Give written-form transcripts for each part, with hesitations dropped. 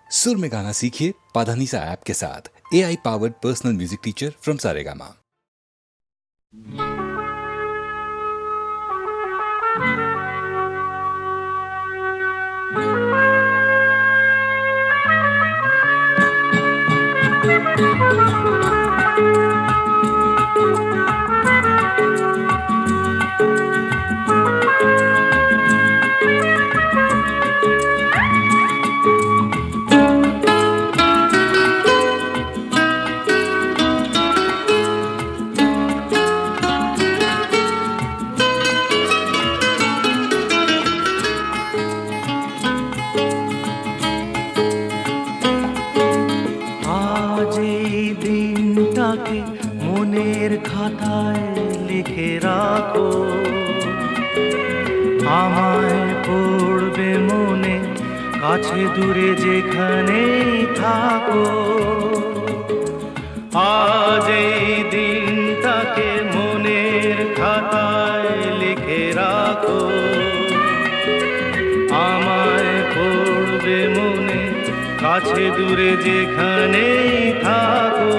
सुर में गाना सीखिए पाधानीसा ऐप के साथ। AI powered personal music teacher from Saregama. মনের খাতায় লিখে রাখো, আমায় পড়বে মনে, কাছে দূরে যেখানেই থাকো। আজ এই দিনটাকে মনের খাতায় লিখে রাখো, আমায় পড়বে মনে, কাছে দূরে যেখানেই থাকো।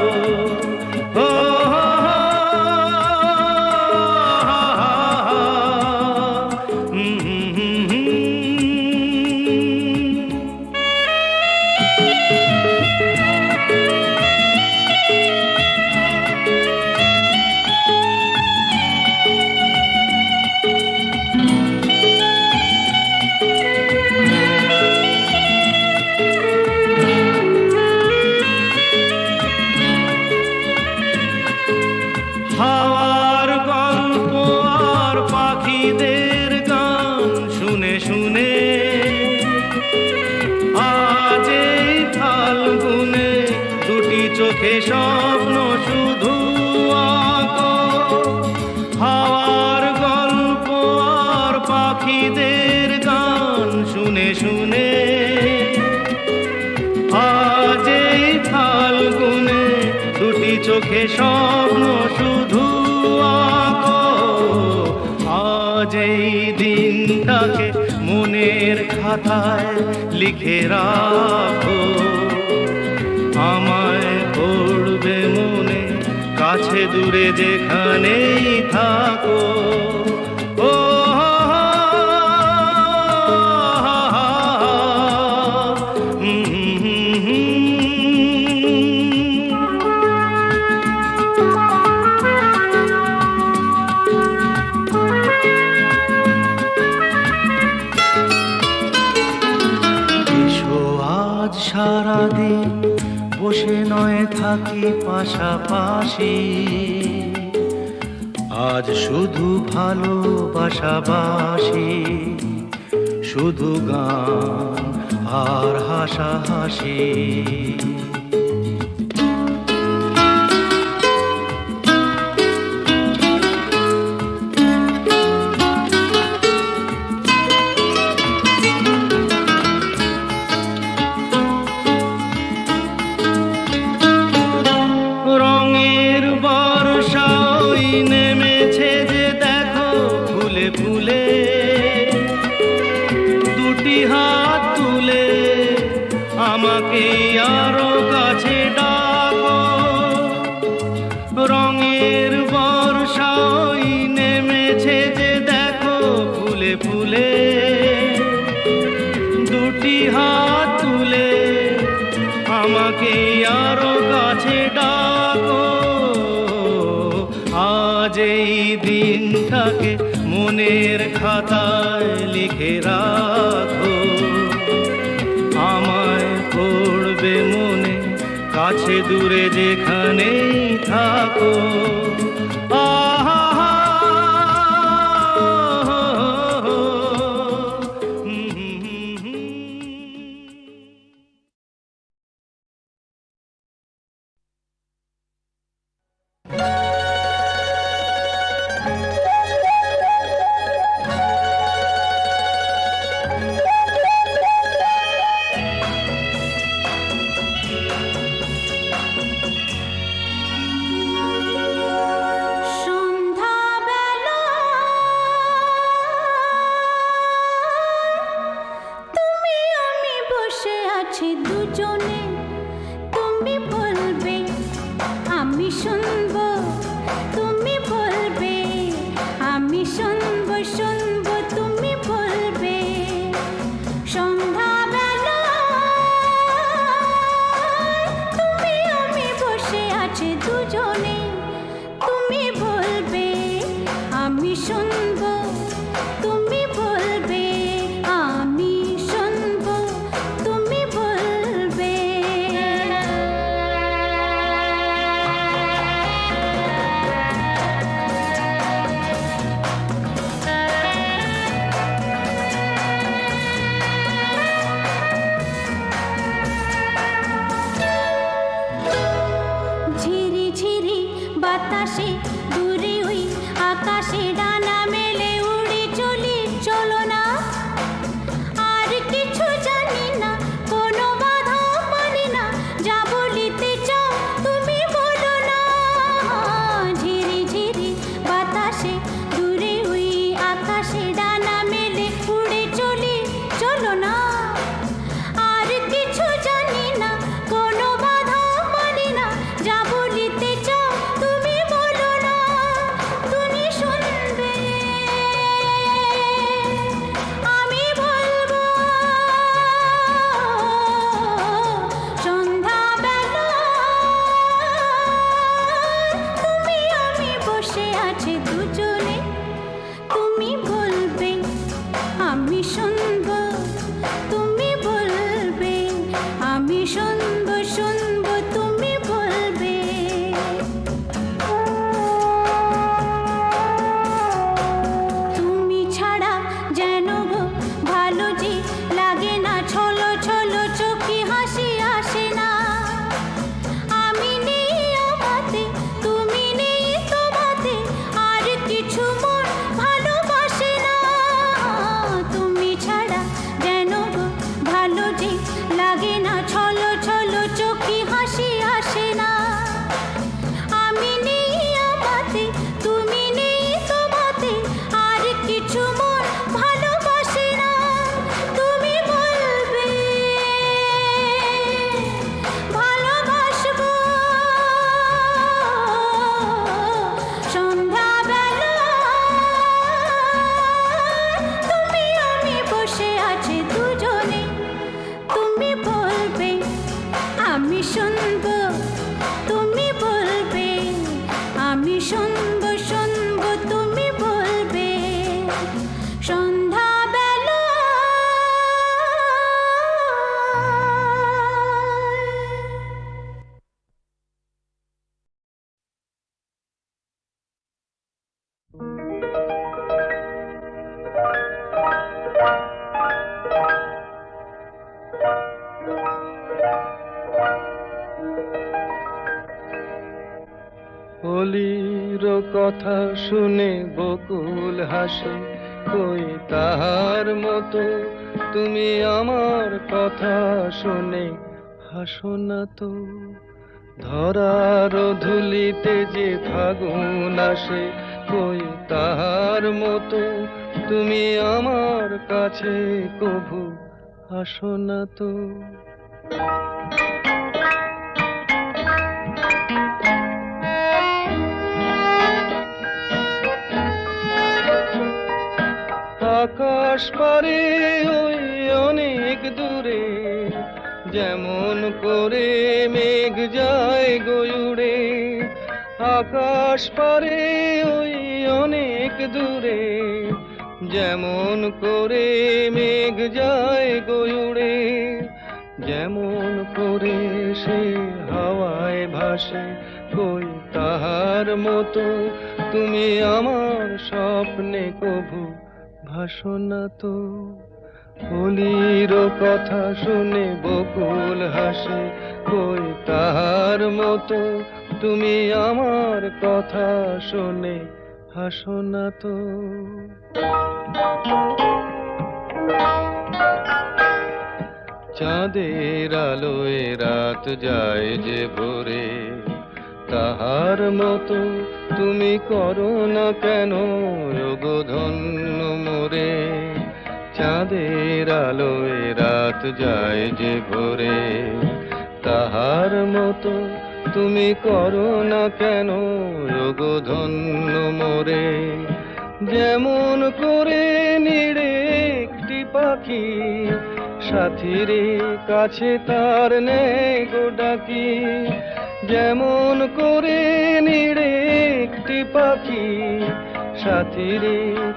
হাওয়ার গল্প আর পাখিদের গান শুনে শুনে আজ এই ফাল্গুনে দুটি চোখে স্বপ্ন শুধু আঁকো। হাওয়ার গল্প আর পাখিদের গান শুনে শুনে আজ এই ফাল্গুনে দুটি চোখে স্বপ্ন শুধু আঁকো। আজ এই দিনটাকে মনের খাতায় লিখে রাখো, আমায় পড়বে মনে, কাছে দূরে যেখানেই থাকো। সারাদিন বসে নয় থাকি পাশাপাশি, আজ শুধু ভালোবাসাবাসি, শুধু গান আর হাসাহাসি। রঙের বর্ষা ওই নেমেছে যে দেখো ফুলে ফুলে, দুটি হাত তুলে আমাকে আরো কাছে ডাকো। রঙের বর্ষা ওই নেমেছে যে দেখো ফুলে ফুলে, দুটি হাত তুলে আমাকে আরো কাছে ডাকো। আজ এই দিনটাকে মনের খাতায় লিখে রাখো, আমায় পড়বে মনে, কাছে দূরে যেখানেই থাকো। দুজনে, তুমি বলবে আমি শুনবো, তুমি বলবে আমি শুনবো, শুনবো তুমি বলবে। সন্ধ্যাবেলায় তুমি আমি বসে আছি দুজনে, তুমি বলবে আমি শুনবো, তুমি বলবে আমি শুনবো, তুমি বলবে। ঝিরি ঝিরি বাতাসে দূরে ওই আকাশে ডানা মেলে উড়ে চলি, চলো না আর কিছু জানি না, কোনো বাধা মানি না, যা বলিতে চাও তুমি বলো না। ঝিরি ঝিরি বাতাসে দূরে ওই আকাশে ডানা মেলে উড়ে চলি, চলো না আর কিছু জানি না, কোনো বাধা মানি না, যা বলিতে চাও তুমি বলো না। তুমি শুনবে আমি বলবো, সন্ধ্যাবেলা তুমি আমি বসে আছি দুজনে, তুমি বলবে আমি শুনবো, তুমি বলবে আমি শুনবো, শুনবো তুমি বলবে। তুমি ছাড়া যেন গো ভালো যে লাগে না, ছলো ছলো চোখে হাসি আসে না। আমি নেই আমাতে, তুমি নেই তোমাতে, আর কিছু মন ভালোবাসে না। তুমি ছাড়া যেন গো ভালো যে লাগে না, ছলো ছলো চোখে হাসি আসে না। আমি নেই আমাতে, তুমি নেই তোমাতে, আর কিছু মন ভালোবাসে না। তুমি বলবে ভালোবাসবো, সন্ধ্যাবেলা তুমি আমি বসে আছি দুজনে, তুমি বলবে আমি শুনবো, তুমি বলবে আমি শুনবো, শুনবো তুমি বলবে। সন্ধ্যাবেলা অলির কথা শুনে বকুল হাসে, কই তাহার মতো তুমি আমার কথা শুনে হাসো না তো। ধরার ধুলিতে যে ফাগুন আসে, কই তাহার মতো তুমি আমার কাছে কভু আসো না তো। আকাশ পারে ওই অনেক দূরে, যেমন করে মেঘ যায় গয়ুড়ে। আকাশ পারে ওই অনেক দূরে, যেমন করে মেঘ যায় গয়ুড়ে। যেমন করে সে হাওয়ায় ভাসে, কই তাহার মতো তুমি আমার স্বপ্নে কভু ভাসো না তো। অলির কথা শুনে বকুল হাসে, কই তাহার মতো তুমি আমার কথা শুনে হাসো না তো। চাঁদের আলোয় রাত যায় যে ভোরে, তাহার মতো তুমি করো না কেন যোগধন্য মোরে। চাঁদের আলোয় রাত যায় যে ভোরে, তাহার মতো তুমি করো না কেন ওগো ধন্য মোরে। যেমন করে নিড়ে একটি পাখি, সাথীর কাছে তার নেই গো ডাকি। যেমন করে নিড়ে একটি পাখি, সাথীর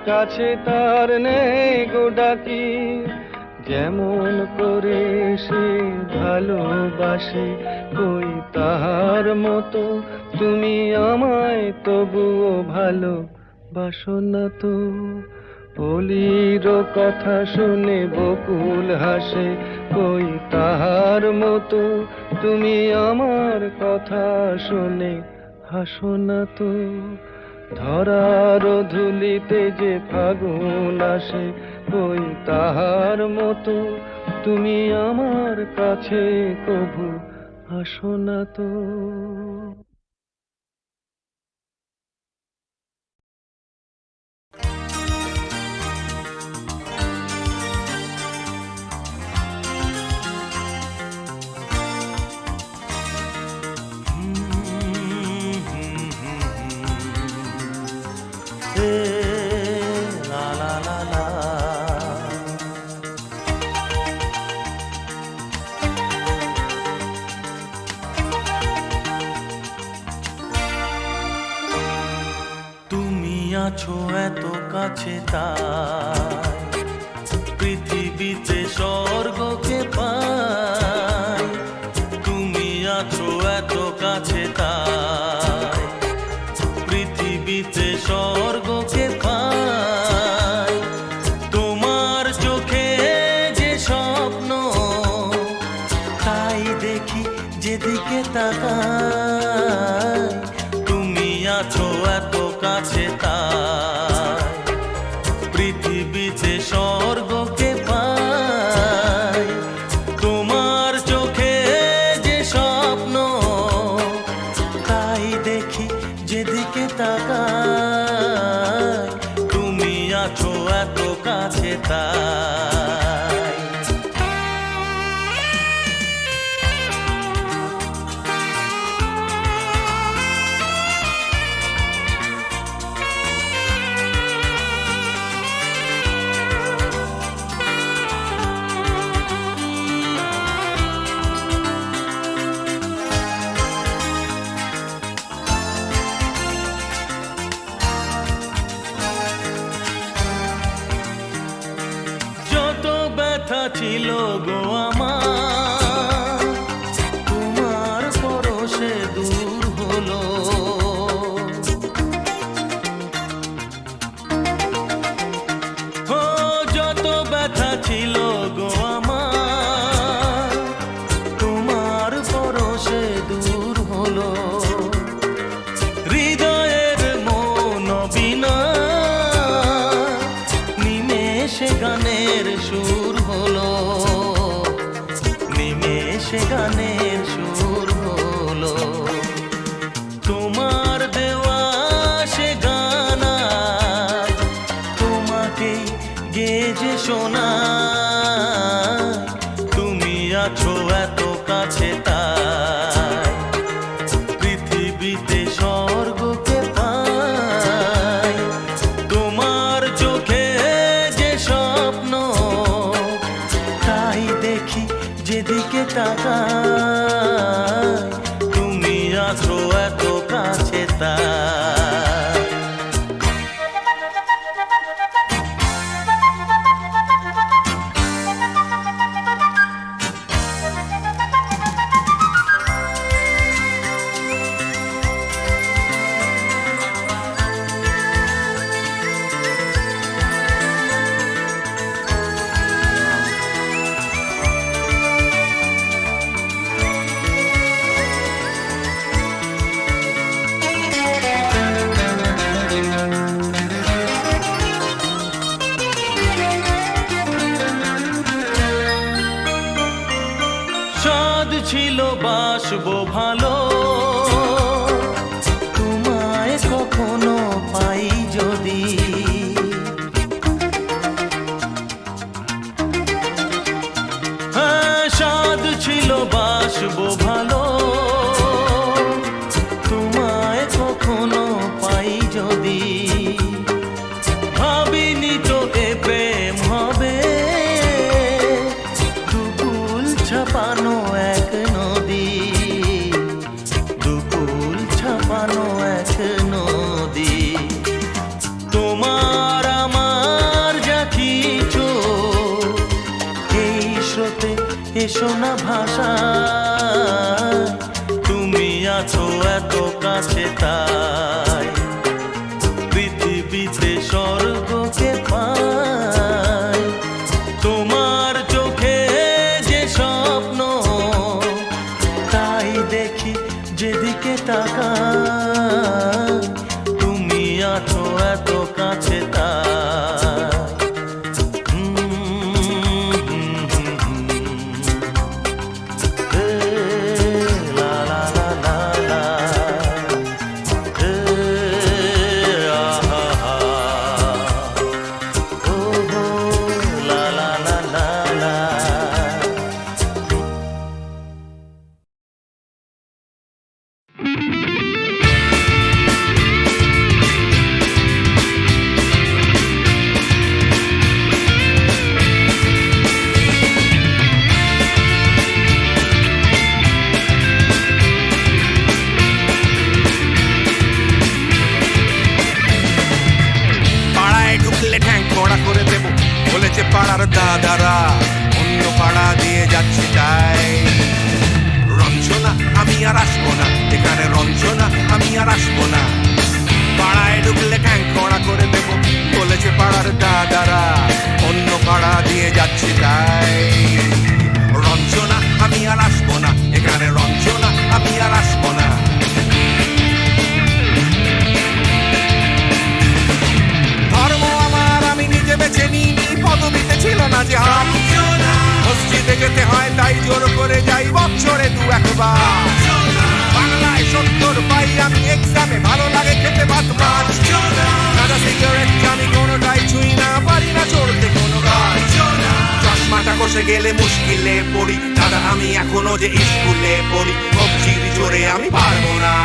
কাছে তার নেই গো ডাকি। যেমন করে সে ভালোবাসে কই তাহার মতো তুমি আমায় তবুও ভালো বাসো না তো। অলির কথা শুনে বকুল হাসে কই তাহার মতো তুমি আমার কথা শুনে হাসো না তো। ধরার ধুলিতে যে ফাগুন আসে কই তাহার মতো তুমি আমার কাছে কভু আসো না তো। আছো এত কাছে তাই পৃথিবীতে স্বর্গকে পাই। তুমি আছো এত কাছে তাই পৃথিবীতে স্বর্গকে পাই। তোমার চোখে যে স্বপ্ন তাই দেখি যেদিকে তাকাই। তুমি আছো এত কাছে তাই পৃথিবীতে স্বর্গকে পাই। তোমার চোখে যে স্বপ্ন তাই দেখি যেদিকে তাকাই। তুমি আছো এত কাছে তাই। ছিল গো আমার তোমার পরশে দূর হলো। ও যত ব্যথা ছিল গো আমার তোমার পরশে দূর হলো। হৃদয়ের মন বিনা নিমেষে গানের সুর হলো। নিমেষে গানের সুর হলো। তোমার দেওয়া সে গানা তোমাকে গেজে শোনা। তুমি আছো এত কাছে তাই পৃথিবীতে স্বর্গকে পাই। তোমার চোখে যে স্বপ্ন তাই দেখি যেদিকে তাকাই। তুমি আছো এত কাছে তাই। ছিল বাসবো ভালো তোমায় কখনো পাই যদি। বাসবো ভালো তোমায় কখনো পাই যদি ভাবিনি তো এ প্রেম হবে দুকুল ছাপানো এক নদী দুকুল ছাপানো এক নদী তোমার আমার যা কিছু এই স্রোতে এসো না ভাষা তুমি আছো এত কাছে তাই পৃথিবীতে স্বর্গকে পাই তোমার চোখে যে স্বপ্ন তাই দেখি যেদিকে তাকাই তুমি আছো এত কাছে তাই লা লা লা লা লা আহা হা ও হো লা লা লা লা লা পাড়ায় ঢুকলে ঠ্যাং কড়া করে দেব বলেছে পাড়ার দাদারা অন্য পাড়া দিয়ে যাচ্ছি তাই রঞ্জনা আমি আর আসবো না এখানে রঞ্জনা আমি আর আসবো না পাড়ায় ঢুকলে ঠ্যাং কড়া করে দেব বলেছে পাড়ার দাদারা অন্য পাড়া দিয়ে যাচ্ছি তাই রঞ্জনা আমি আর আসবো না এখানে রঞ্জনা আমি আর আসবো না ধর্ম আমার আমি নিজে বেছে নিইনি পদবিতে ছিল না যে হাত মসজিদে যেতে হয় তাই জোর করে যাই বছরে দু একবার বাংলায় 70 পাই আমি এক্সামে ভালো লাগে খেতে ভাত মাছ দাদা সিগারেট আমি কোনোটাই ছুঁই না পারি না চড়তে কোনো গাছ চশমাটা কষে গেলে মুশকিলে পড়ি দাদা আমি এখনো যে স্কুলে পড়ি কবজির জোরে আমি পারবো না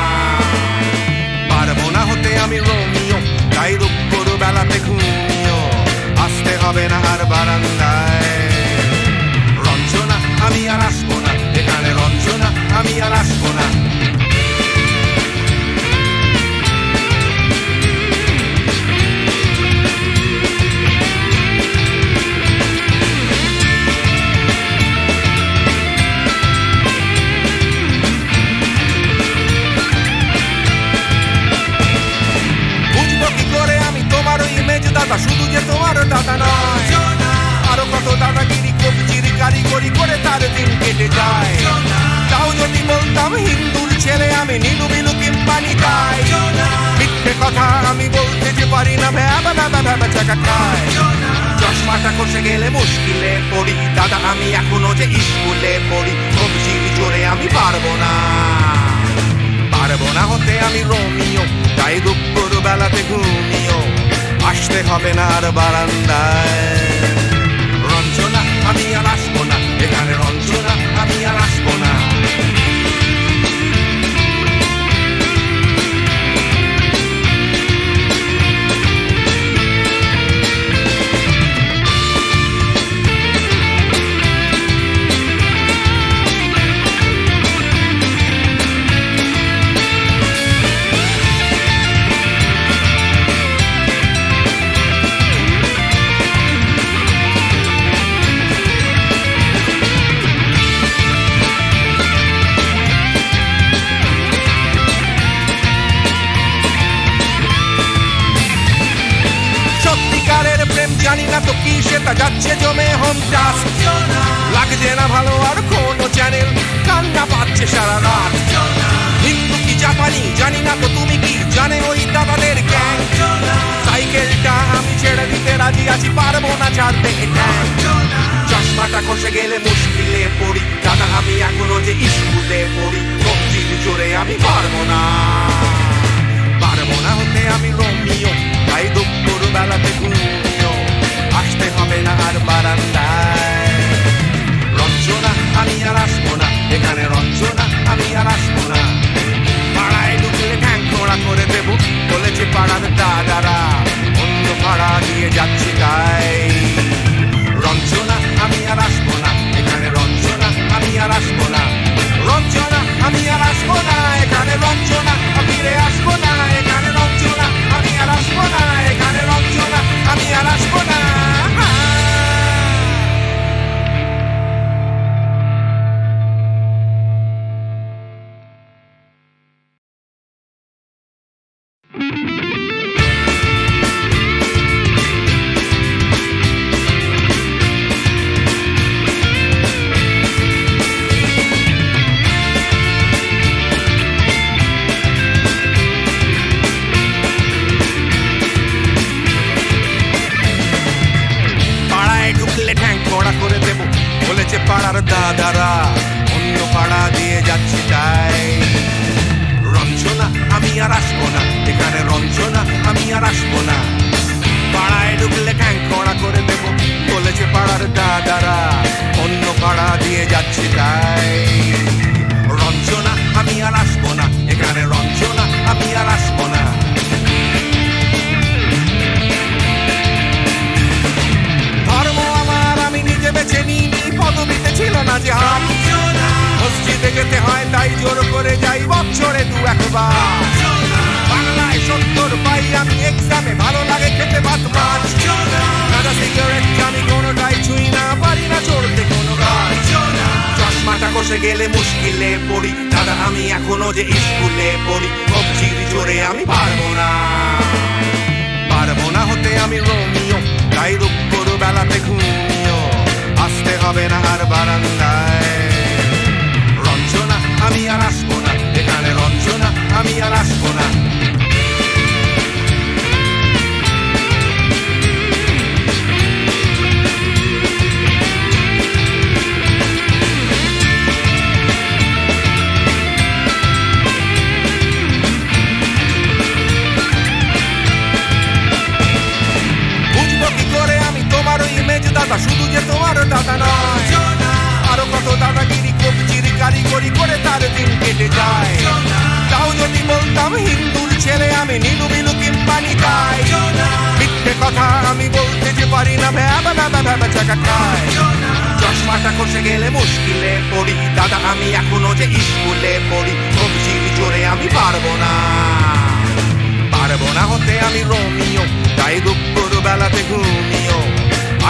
হতে আমি রোমিও তাই দুপুর বেলাতে ঘুমিও আসতে হবে না আর বারান্দায় রঞ্জনা আমি আর আসবো না এখানে রঞ্জনা আমি আর আসবো না দাদা শুধু যে তোমার দাদা নয় আরো কত দাদাগিরি কবজির কারিগরি করে তার দিন কেটে যায় তাও যদি বলতাম হিন্দুর ছেলে আমি নীলু বিলু কিংবা নিতাই মিথ্যে কথা আমি বলতে যে পারি না ভ্যাবা ভ্যাবা ভ্যাবা চাকা খায় চশমাটা কষে গেলে মুশকিলে পড়ি দাদা আমি এখনো যে স্কুলে পড়ি কবজির জোরে আমি পারবো না হতে আমি রোমিও তাই দুপুর বেলাতে ঘুমিও আসতে হবে না আর বারান্দায় রঞ্জনা আমি আর আসবো না এখানে রঞ্জনা আমি আর আসবো না জানি না তো কি সেটা যাচ্ছে জমে হোম টাস্ক লাগছে না ভালো আর কোনো চ্যানেল কান্না পাচ্ছে সারা রাত হিন্দু কি জাপানি জানি না তো তুমি কি জানে ওই দাদাদের গ্যাং সাইকেলটা আমি ছেড়ে দিতে রাজি আছি পারবো না ছাড়তে চশমাটা খসে গেলে মুশকিলে পড়ি দাদা আমি এখনো যে স্কুলে পড়ি কবজির জোরে আমি পারবো না হতে আমি রোমিও তাই দুপুর বেলাতে ঘুমিও আসতে হবে না আর বারান্দায় রঞ্জনা আমি আর আসবো না এখানে আসবো না এখানে রঞ্জনা ফিরে আসবো না এখানে রঞ্জনা আমি আর আসবো না এখানে রঞ্জনা আমি আর আসবো না পাড়ায় ঢুকলে ঠ্যাং কড়া করে দেব বলেছে পাড়ার দাদারা অন্য পাড়া দিয়ে যাচ্ছি তাই রঞ্জনা আমি আর আসবো না এখানে রঞ্জনা আমি আর আসবো না পাড়ায় ঢুকলে ঠ্যাং কড়া করে দেব বলেছে পাড়ার দাদারা অন্য পাড়া দিয়ে যাচ্ছি তাই রঞ্জনা আমি আর আসবো না এখানে রঞ্জনা আমি আর আসবো না ধর্ম আমার আমি নিজে বেছে নিইনি পদবিতে ছিল না যে হাত মসজিদে যেতে হয় তাই জোর করে যাই বছরে 2-1 বাংলায় 70 পাই আমি এক্সামে ভালো লাগে খেতে ভাত মাছ গাঁজা সিগারেট আমি কোনোটাই ছুঁই না পারি না চড়তে কোনো গাছ চশমাটা কষে গেলে মুশকিলে পড়ি দাদা আমি এখনো যে স্কুলে পড়ি কবজির জোরে আমি পারবো না হতে আমি রোমিও তাই দুপুর বেলাতে ঘুমিও আসতে হবে না আর বারান্দায় রঞ্জনা আমি আর আসবো না এখানে রঞ্জনা আমি আর আসবো না দাদা শুধু যে তোমার দাদা নয় আরো কত দাদাগিরি কবজির কারিগরি করে তার দিন কেটে যায় তাও যদি বলতাম হিন্দুর ছেলে আমি নীলু বিলু কিংবা নিতাই মিথ্যে কথা আমি বলতে যে পারি না ভ্যাবা ভ্যাবা ভ্যাবা চাকা খায় চশমাটা কষে গেলে মুশকিলে পড়ি দাদা আমি এখনো যে স্কুলে পড়ি কবজির জোরে আমি পারবো না হতে আমি রোমিও তাই দুপুর বেলাতে ঘুমিও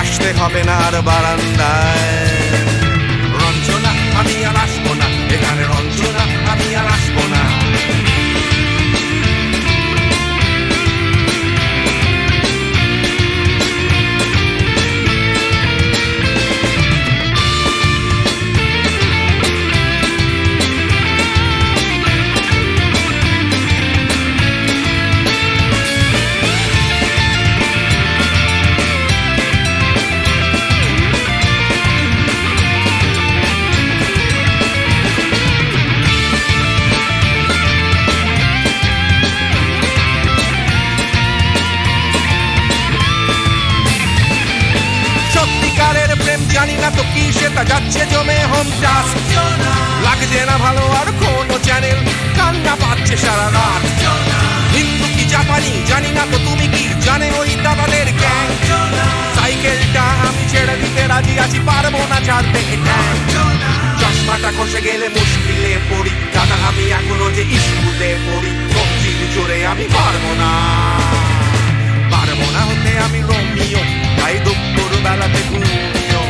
আসতে হবে না আর বারান্দায় রঞ্জনা আমি আর আসবো না এখানে রঞ্জনা আমি আর আসবো না জানি না তো কি সেটা যাচ্ছে জমে হোম টাস্ক লাগছে না ভালো আর কোনো চ্যানেল কান্না পাচ্ছে সারা রাত হিন্দু কি জাপানি জানি না তো তুমি কি জানে ওই দাদাদের গ্যাং সাইকেলটা আমি ছেড়ে দিতে রাজি আছি পারবো না ছাড়তে চশমাটা কষে গেলে মুশকিলে পড়ি দাদা আমি এখনো যে স্কুলে পড়ি কবজির জোরে আমি পারবো না হতে আমি রোমিও তাই দুপুর বেলাতে ঘুমিও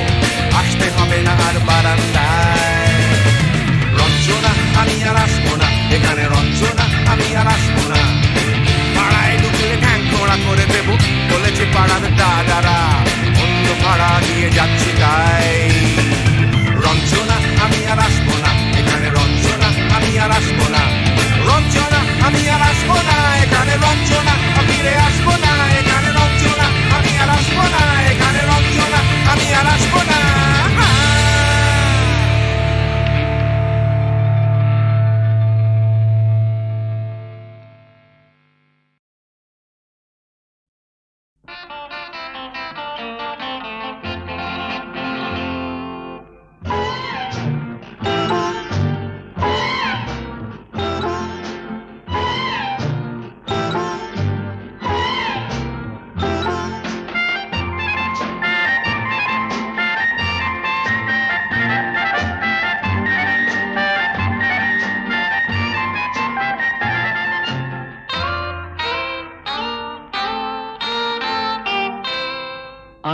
আসতে হবে না আর বারান্দায় রঞ্জনা আমি আর আসবো না এখানে রঞ্জনা আমি আর আসবো না পাড়ায় ঢুকলে ঠ্যাং খোঁড়া করে দেবো বলেছে পাড়ার দাদারা অন্য পাড়া দিয়ে যাচ্ছি তাই রঞ্জনা আমি আর আসবো না এখানে রঞ্জনা আমি আর আসবো না রঞ্জনা আমি আর আসবো না এখানে রঞ্জনা ফিরে আসবো না এখানে রঞ্জনা আমি আর আসবো না এখানে রঞ্জনা আমি আর আসবো না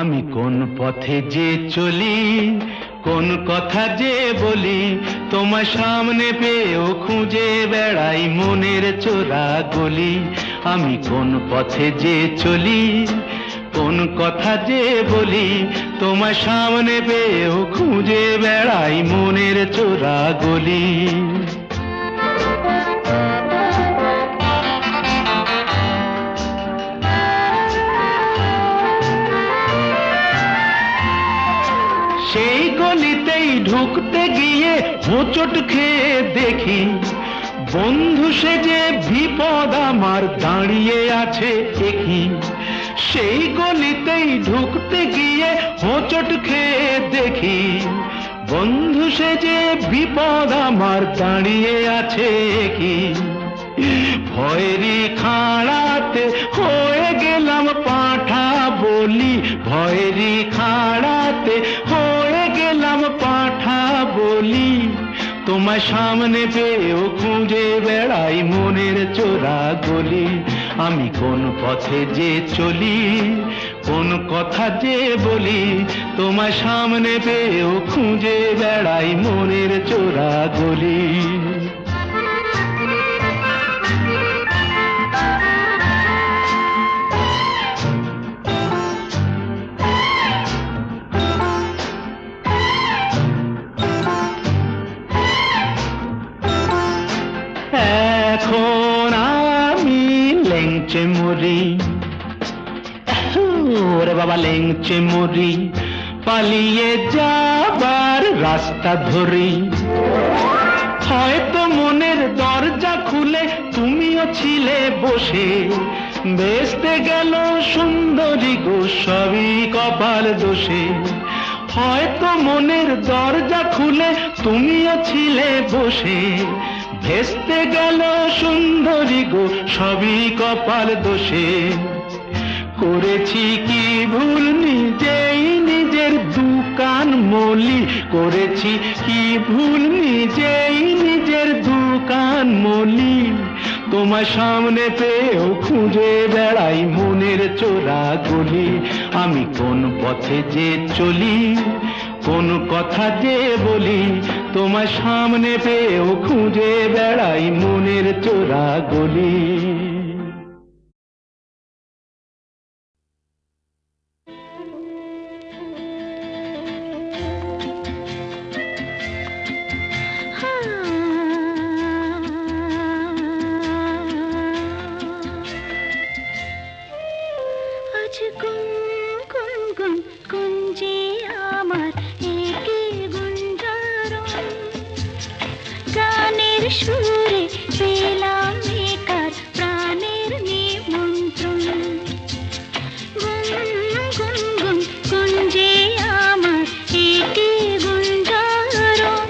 আমি কোন পথে যে চলি, কোন কথা যে বলি, তোমার সামনে পেয়েও খুঁজে বেড়াই মনের চোরা গলি। আমি কোন পথে যে চলি, কোন কথা যে বলি, তোমার সামনে পেয়েও খুঁজে বেড়াই মনের চোরা গলি। সেই গলিতেই ঢুকতে গিয়ে হোঁচট খেয়ে দেখি, বন্ধু সেজে বিপদ আমার দাঁড়িয়ে আছে একই। সেই গলিতেই ঢুকতে গিয়ে হোঁচট খেয়ে দেখি, বন্ধু সেজে বিপদ আমার দাঁড়িয়ে আছে কি। ভয়েরই খাড়াতে হয়ে গেলাম পাঁঠা বলি, ভয়েরই খাড়াতে হয়ে গেলাম পাঁঠা বলি। তোমার সামনে পেয়েও খুঁজে বেড়াই মনের চোরা গলি। আমি কোন পথে যে চলি, কোন কথা যে বলি, তোমার সামনে পেয়েও খুঁজে বেড়াই মনের চোরা গলি। এখন আমি লেংচে মরি, ওরে বাবা লেংচে মরি, পালিয়ে যাবার রাস্তা ধরি। হয়তো মনের দরজা খুলে তুমিও ছিলে বসে, বেসতে গেল সুন্দরী গো সবই কপাল দোষে। হয়তো মনের দরজা খুলে তুমিও ছিলে বসে, ভেস্তে গেল সুন্দরী গো সবই কপাল দোষে। করেছি কি ভুল নিজেই নিজের দোকান মলি, করেছি কি ভুল নিজেই নিজের দোকান মলি। তোমার সামনে পেয়েও খুঁজে বেড়াই মনের চোরা গলি। আমি কোন পথে যে চলি, কোন কথা যে বলি, তোমার সামনে পেয়েও খুঁজে বেড়াই মনের চোরা গলি। আজ গুন গুন গুন গুঞ্জে আমার একে গুঞ্জারণ, গানের সুরে পেলাম একার প্রাণের নিমন্ত্রণ। গুন গুন গুন গুঞ্জে আমার একে গুঞ্জারণ,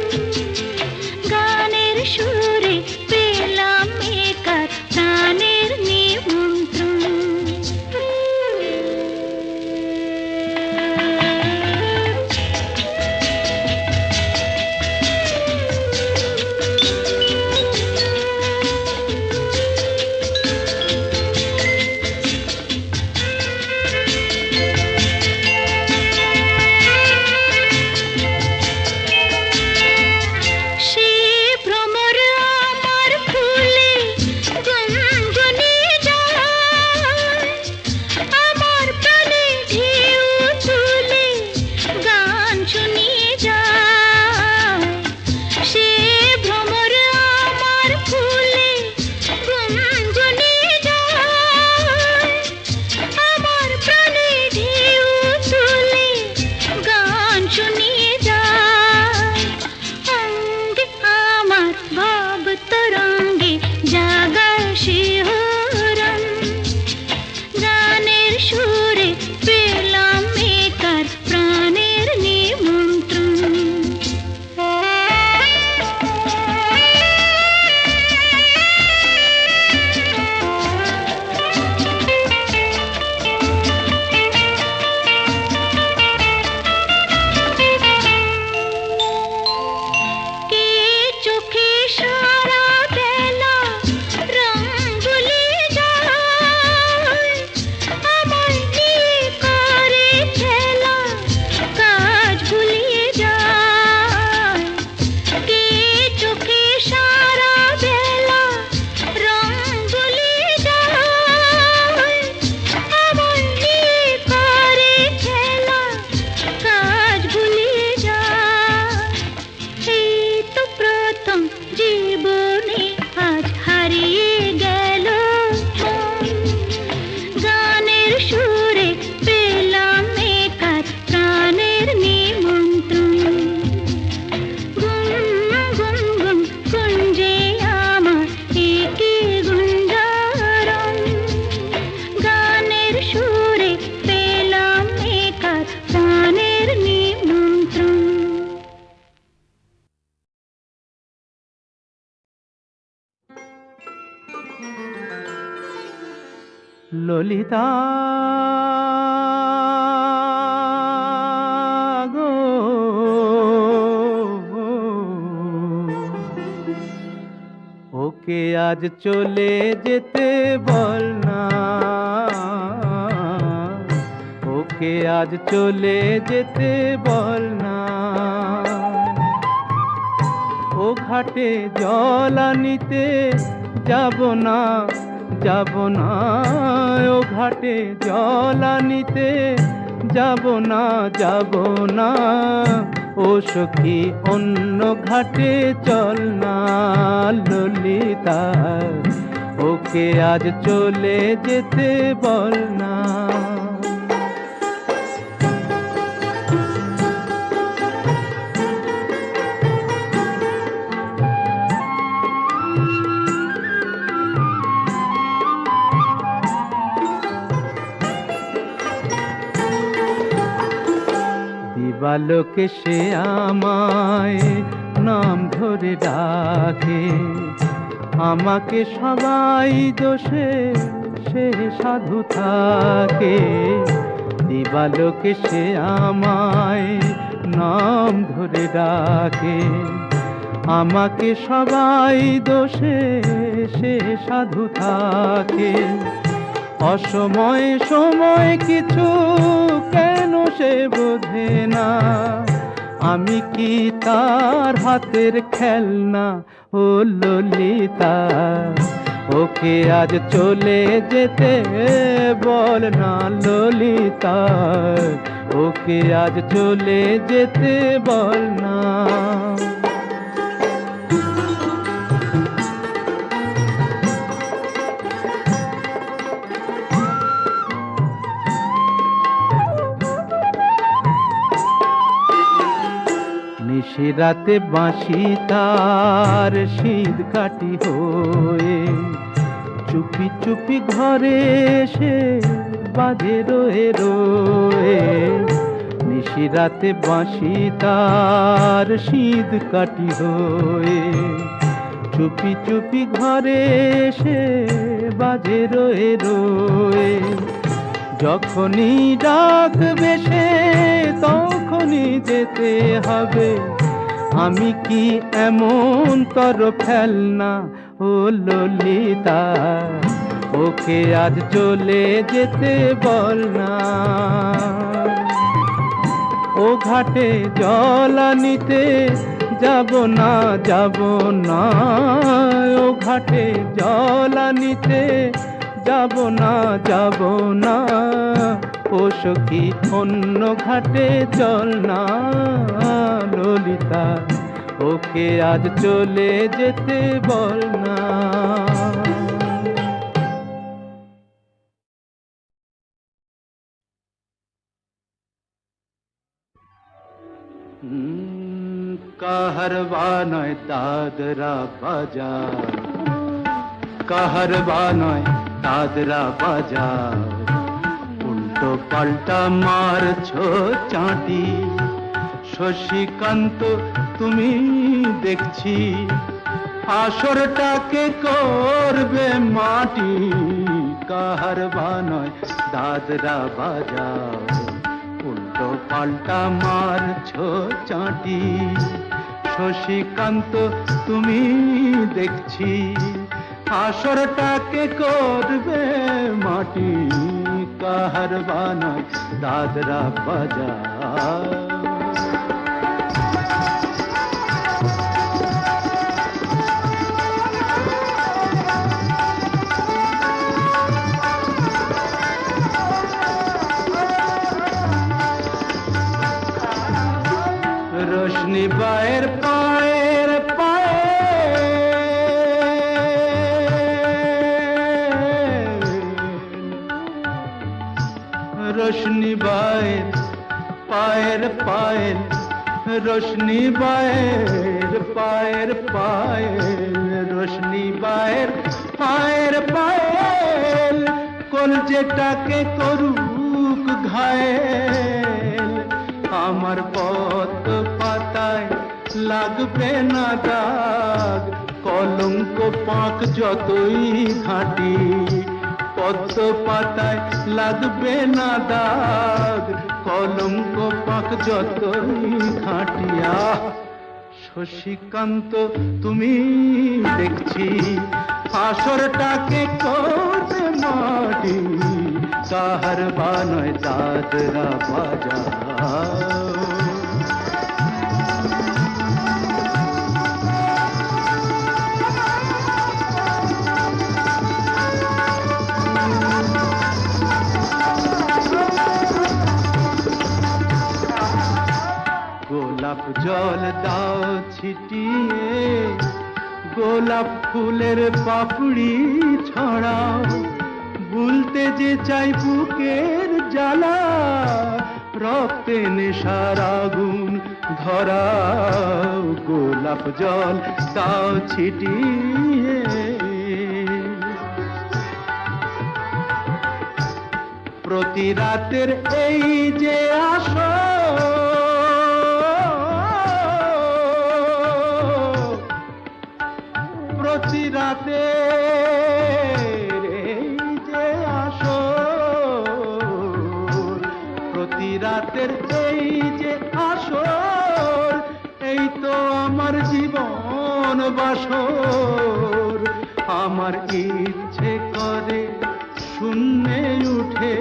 গানের সুরে পেলাম একার প্রাণের নিমন্ত্রণ। জীবনে আজ হারিয়ে গেল গানের সুরে পেলাম একার প্রাণের নিমন্ত্রণ গুম গুম গুম কুঞ্জে আমার একে গুঞ্জারণ গানের সুরে পেলাম একার প্রাণের নিমন্ত্রণ। ললিতা গো, ওকে আজ চলে যেতে বল না, ওকে আজ চলে যেতে বল না। ও ঘাটে জল আনিতে যাব না, যাব না, ও ঘাটে জল আনিতে যাব না, যাব না। ও সখী অন্য ঘাটে চল না ললিতা, ওকে আজ চলে যেতে বল না। দিবালোকে সে আমায় নাম ধরে ডাকে, আমাকে সবাই দোষে সে সাধু থাকে। দিবালোকে সে আমায় নাম ধরে ডাকে, আমাকে সবাই দোষে সে সাধু থাকে। অসময়ে সময় কিছু কেন সে বোঝে না, আমি কি তার হাতের খেলনা ও ললিতা। ওকে আজ চলে যেতে বল না ললিতা, ওকে আজ চলে যেতে বল না। নিশিরাতে বাঁশি তার শীত কাটি হয়ে, চুপি চুপি ঘরে এসে বাজে রয়ে রয়ে। নিশিরাতে বাঁশি তার শীত কাটি হয়ে, চুপি চুপি ঘরে এসে বাজে রয়ে রয়ে। যখনই ডাকবে সে তখনই যেতে হবে, আমি কি এমন তর ফেলনা ও ললিতা। ওকে আজ চলে যেতে বল না, ও ঘাটে জল আনিতে যাব না, যাব না, ও ঘাটে জল আনিতে যাব না, যাব না। ও সখী অন্য ঘাটে চল না ললিতা, ওকে আজ চলে যেতে বল না। কাহারবা নয় দাদরা বাজার, কাহারবা নয় দাদরা বাজার। উল্টো পাল্টা মারছো চাঁটি, শশীকান্ত তুমি দেখছি আসরটাকে করবে মাটি। কাহারবা নয় দাদরা বাজার, উল্টো পাল্টা মারছো চাঁটি। শশীকান্ত তুমি দেখছি আসরটাকে করবে মাটি। কাহারবা নয় দাদরা বাজার। রোশনি বায়ের পায়ের পায়ে रोशनी बाएर पाएर पाएर रोशनी बाएर पाएर पाएर रोशनी बाएर पाएर पाएर কলজেটাকে করুক ঘায়েল আমার পথ পাতায় লাগবে না দাগ কলঙ্ক পাক যতই ঘাঁটি পদ্ম পাতায় লাগবে না দাগ কলঙ্ক পাক যতই ঘাঁটিয়া শশীকান্ত তুমি দেখছি আসরটাকে করতে মাটি কাহার বানয় দাদরা বাজা গোলাপ জল দাও ছিটিয়ে গোলাপ ফুলের পাপড়ি ছড়াও ভুলতে যে চাই বুকের জ্বালা রক্তে নেশার আগুন ধরাও গোলাপ জল দাও ছিটিয়ে প্রতি রাতের এই যে আসর প্রতি রাতের এই যে আসর প্রতি রাতের এই যে আসর এই তো আমার জীবন বাসর আমার ইচ্ছে করে শূন্যে উঠে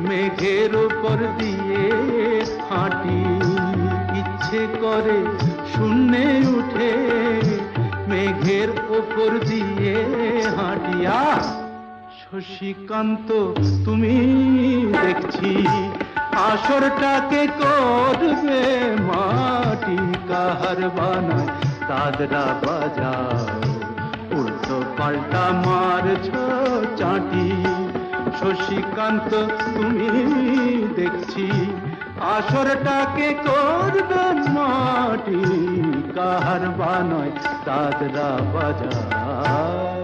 মেঘের উপর দিয়ে হাঁটি ইচ্ছে করে শূন্যে উঠে মেঘের উপর দিয়ে হাঁটিয়া শশীকান্ত তুমি দেখছি আসরটাকে করবে মাটি কাহার বানায় দাদরা বাজাও উল্টো পাল্টা মারছ চাটি শশীকান্ত তুমি দেখছি আসরটাকে করবে মাটি কাহার বানয় দাদরা বাজাও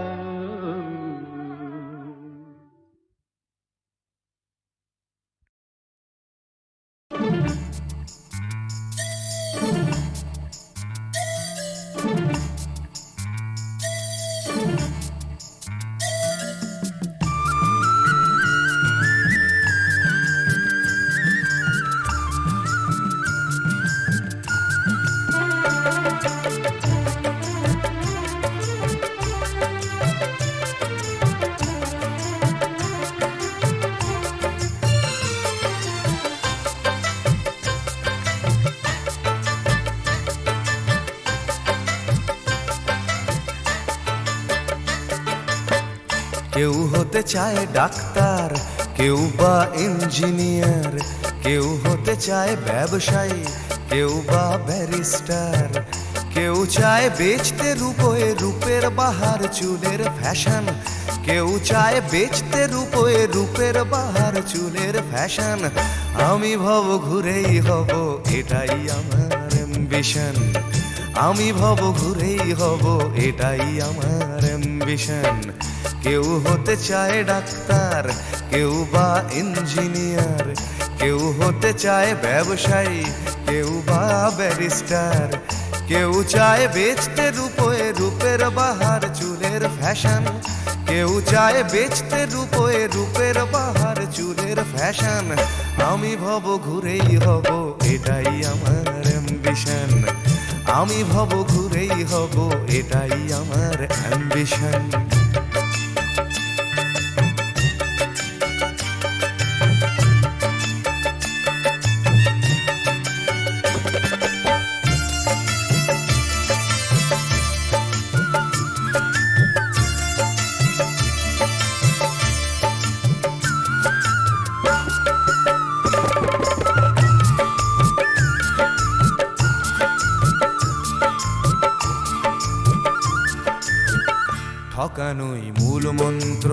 কেউ হতে চায় ডাক্তার কেউ বা ইঞ্জিনিয়ার কেউ হতে চায় ব্যবসায়ী কেউ বা ব্যারিস্টার কেউ চায় বেচতে রূপোয় রূপের বাহার চুলের ফ্যাশন কেউ চায় বেচতে রূপোয় রূপের বাহার চুলের ফ্যাশন আমি ভব ঘুরেই হব এটাই আমার অ্যাম্বিশন আমি ভব ঘুরেই হব এটাই আমার অ্যাম্বিশন কেউ হতে চায় ডাক্তার কেউ বা ইঞ্জিনিয়ার কেউ হতে চায় ব্যবসায়ী কেউ বা ব্যারিস্টার কেউ চায় বেচতে রূপোয় রূপের বাহার চুলের ফ্যাশন কেউ চায় বেচতে রূপোয় রূপের বাহার চুলের ফ্যাশন আমি ভব ঘুরেই হব এটাই আমার অ্যাম্বিশন আমি ভব ঘুরেই হব এটাই আমার অ্যাম্বিশন ঠকানোই মূল মন্ত্র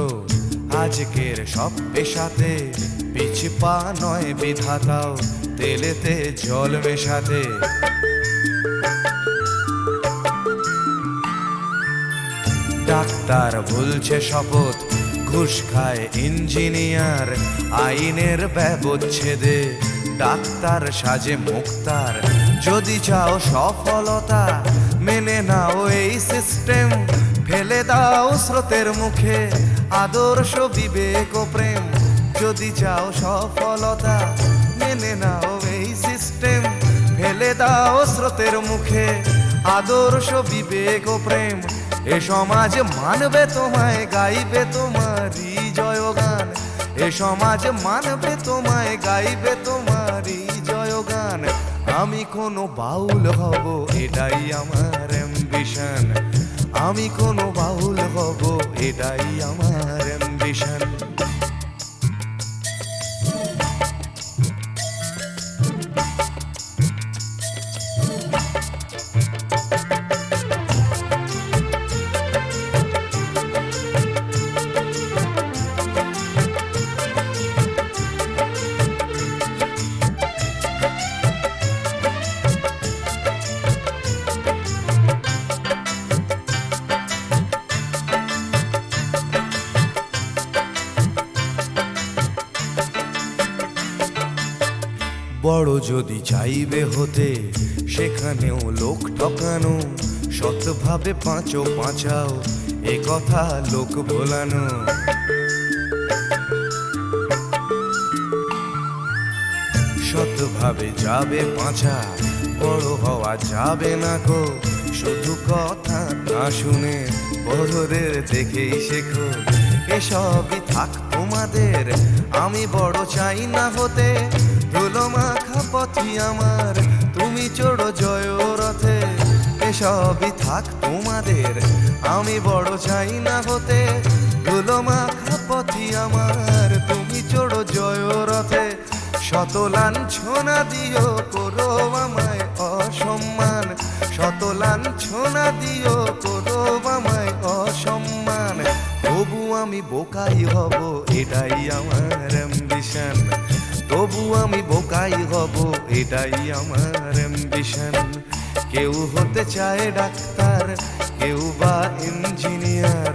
আজকের সব পেশাতে পিছে পা নয় বিধাতাও তেলেতে জল মেশাতে। ডাক্তার ভুলছে শপথ, ঘুষ খায় ইঞ্জিনিয়ার, আইনের ব্যবচ্ছেদে ডাক্তার সাজে মুক্তার। যদি চাও সফলতা মেনে নাও এই সিস্টেম, ফেলে দাও স্রোতের মুখে আদর্শ বিবেক ও প্রেম। যদি চাও সফলতা মেনে নাও এই সিস্টেম, ফেলে দাও স্রোতের মুখে আদর্শ বিবেক ও প্রেম। এ সমাজ মানবে তোমায়, গাইবে তোমারই জয়গান। এ সমাজ মানবে তোমায়, গাইবে তোমারই জয়গান। আমি কোনো বাউল হব এটাই আমার অ্যাম্বিশন, আমি কোনো বাউল হব এটাই আমার অ্যাম্বিশন। বড় যদি চাইবে হতে সেখানেও লোক ঠকানো, সৎভাবে পাঁচো পাঁচাও এ কথা লোক ভোলানো। সৎভাবে যাবে পাঁচা, বড় হওয়া যাবে না গো। শুধু কথা না শুনে বড়দের দেখেই শেখো। এসবই থাক তোমাদের, আমি বড় চাই না হতে। ধুলো মাখা পথি আমার, তুমি চড়ো জয় রথে। এসবই থাক তোমাদের, আমি বড় চাই না হতে। ধুলো মাখা পথি আমার, তুমি চড়ো জয় রথে। শত লাঞ্ছনা দিও করো আমায় অসম্মান, শত লাঞ্ছনা দিও করো আমায় অসম্মান। তবু আমি বোকাই হব এটাই আমার অ্যাম্বিশন, তবু আমি বোকাই হব এটাই আমার অ্যাম্বিশন। কেউ হতে চায় ডাক্তার, কেউ বা ইঞ্জিনিয়ার,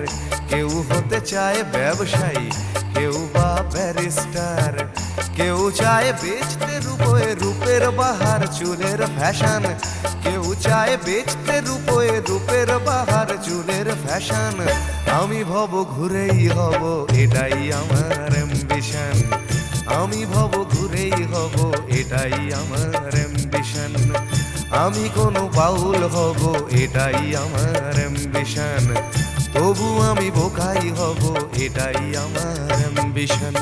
কেউ হতে চায় ব্যবসায়ী, কেউ বা ব্যারিস্টার। কেউ চায় বেচতে রূপে রূপের বাহার চুলের ফ্যাশন, কেউ চায় বেচতে রূপে রূপের বাহার চুলের ফ্যাশন। আমি ভব ঘুরেই হব এটাই আমার অ্যাম্বিশন, আমি ভব ঘুরেই হব এটাই আমার অ্যাম্বিশন। আমি কোনো বাউল হব এটাই আমার অ্যাম্বিশন, তবু আমি বোকাই হব এটাই আমার অ্যাম্বিশন।